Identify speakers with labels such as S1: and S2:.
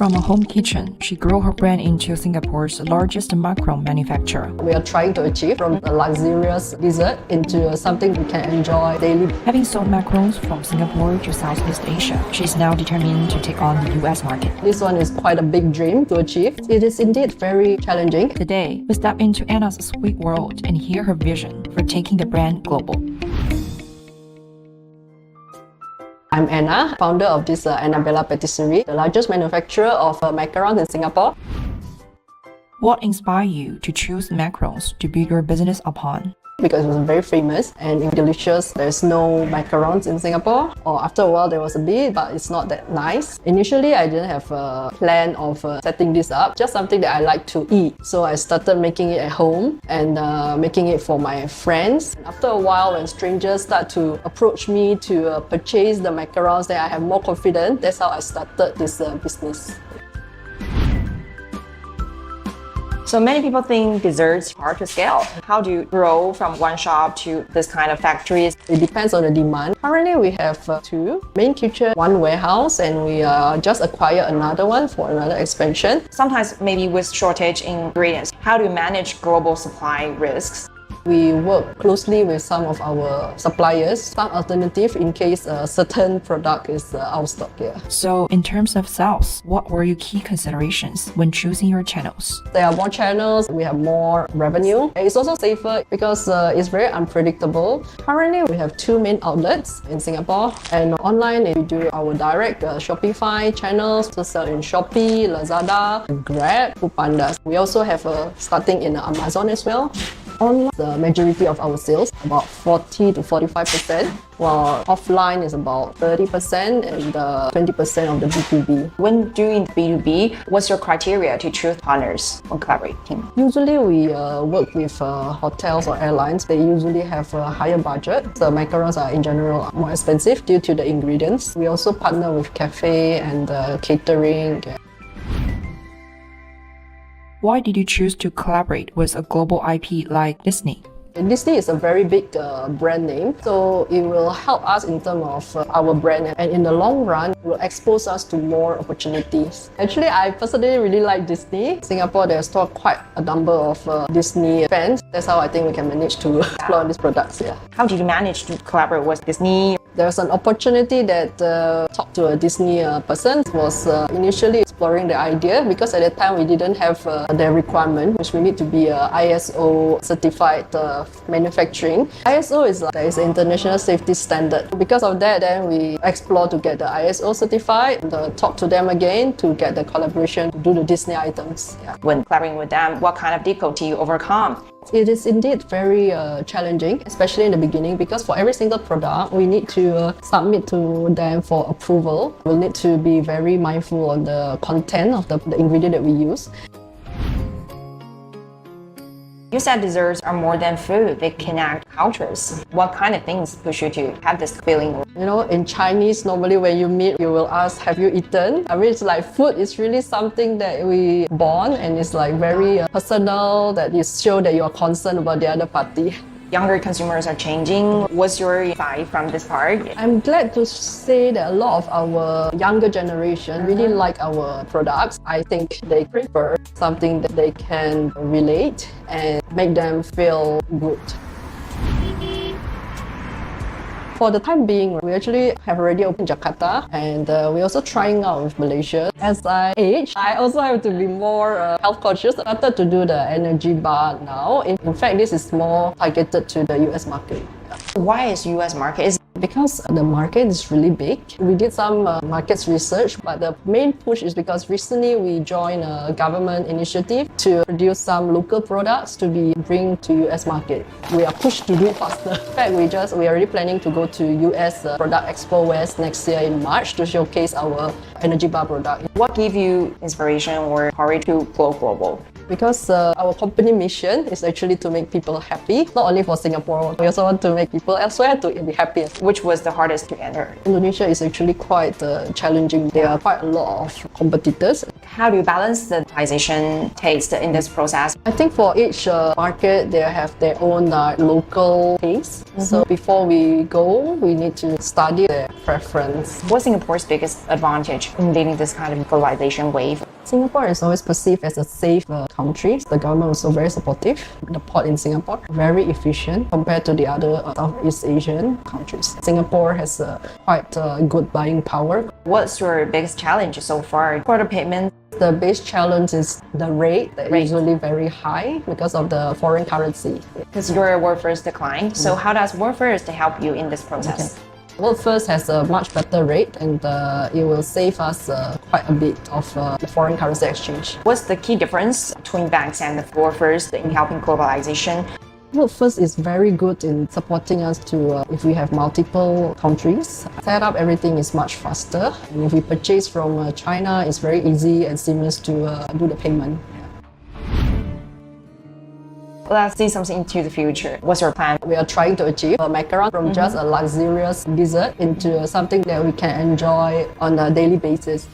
S1: From a home kitchen, she grew her brand into Singapore's largest macaron manufacturer.
S2: We are trying to achieve from a luxurious dessert into something we can enjoy daily.
S1: Having sold macarons from Singapore to Southeast Asia, she is now determined to take on the US market.
S2: This one is quite a big dream to achieve. It is indeed very challenging.
S1: Today, we step into Anna's sweet world and hear her vision for taking the brand global.
S2: I'm Anna, founder of this Annabella Patisserie, the largest manufacturer of macarons in Singapore.
S1: What inspired you to choose macarons to build your business upon?
S2: Because it was very famous and delicious. There's no macarons in Singapore. Or after a while there was a bit, but it's not that nice. Initially I didn't have a plan of setting this up, just something that I like to eat. So I started making it at home and making it for my friends. After a while, when strangers start to approach me to purchase the macarons, then I have more confidence. That's how I started this business.
S3: So many people think desserts are hard to scale. How do you grow from one shop to this kind of factories?
S2: It depends on the demand. Currently we have 2 main kitchen, 1 warehouse, and we just acquired another one for another expansion.
S3: Sometimes maybe with shortage ingredients. How do you manage global supply risks?
S2: We work closely with some of our suppliers, some alternative in case a certain product is out of stock here.
S1: So, in terms of sales, what were your key considerations when choosing your channels?
S2: There are more channels, we have more revenue. It's also safer because it's very unpredictable. Currently, we have 2 main outlets in Singapore, and online we do our direct Shopify channels to sell in Shopee, Lazada, Grab, Foodpanda. We also have starting in Amazon as well. Online, the majority of our sales, about 40 to 45%, while offline is about 30% and 20% of the B2B.
S3: When doing B2B, what's your criteria to choose partners or collaborating?
S2: Usually we work with hotels or airlines. They usually have a higher budget. The macarons are in general more expensive due to the ingredients. We also partner with cafe and catering.
S1: Why did you choose to collaborate with a global IP like Disney?
S2: Disney is a very big brand name, so it will help us in terms of our brand, and in the long run, it will expose us to more opportunities. Actually, I personally really like Disney. Singapore, there's still quite a number of Disney fans. That's how I think we can manage to explore these products. Yeah.
S3: How did you manage to collaborate with Disney?
S2: There's an opportunity that talked to a Disney person. Was initially exploring the idea because at that time we didn't have the requirement, which we need to be ISO certified manufacturing. ISO is like an international safety standard. Because of that, then we explore to get the ISO certified, and talk to them again to get the collaboration to do the Disney items. Yeah.
S3: When collaborating with them, what kind of difficulty you overcome?
S2: It is indeed very challenging, especially in the beginning, because for every single product, we need to submit to them for approval. We'll need to be very mindful on the content of the ingredient that we use.
S3: You said desserts are more than food, they connect cultures. What kind of things push you to have this feeling?
S2: You know, in Chinese, normally when you meet, you will ask, have you eaten? I mean, it's like food is really something that we bond, and it's like very personal, that you show that you're concerned about the other party.
S3: Younger consumers are changing. What's your vibe from this part?
S2: I'm glad to say that a lot of our younger generation really like our products. I think they prefer something that they can relate and make them feel good. For the time being, we actually have already opened Jakarta, and we're also trying out with Malaysia. As I age, I also have to be more health conscious. I started to do the energy bar now. In fact, this is more targeted to the US market.
S3: Why is US market?
S2: Because the market is really big. We did some markets research, but the main push is because recently we joined a government initiative to produce some local products to be bring to US market. We are pushed to do it faster. In fact, we are already planning to go to US Product Expo West next year in March to showcase our energy bar product.
S3: What gave you inspiration or courage to go global?
S2: Because our company mission is actually to make people happy, not only for Singapore. We also want to make people elsewhere to be happy.
S3: Which was the hardest to enter?
S2: Indonesia is actually quite challenging. There are quite a lot of competitors.
S3: How do you balance the localization taste in this process?
S2: I think for each market, they have their own local taste. So before we go, we need to study their preference.
S3: What's Singapore's biggest advantage in leading this kind of globalization wave?
S2: Singapore is always perceived as a safe country. The government was also very supportive. The port in Singapore, very efficient compared to the other Southeast Asian countries. Singapore has quite good buying power.
S3: What's your biggest challenge so far for the payment?
S2: The biggest challenge is the rate that is usually very high because of the foreign currency.
S3: Because your WorldFirst declined, so how does WorldFirst help you in this process?
S2: WorldFirst has a much better rate and it will save us quite a bit of the foreign currency exchange.
S3: What's the key difference between banks and the WorldFirst in helping globalization?
S2: WorldFirst is very good in supporting us to, if we have multiple countries, set up everything is much faster. And if we purchase from China, it's very easy and seamless to do the payment.
S3: Let's see something into the future. What's your plan?
S2: We are trying to achieve a macaron from just a luxurious dessert into something that we can enjoy on a daily basis.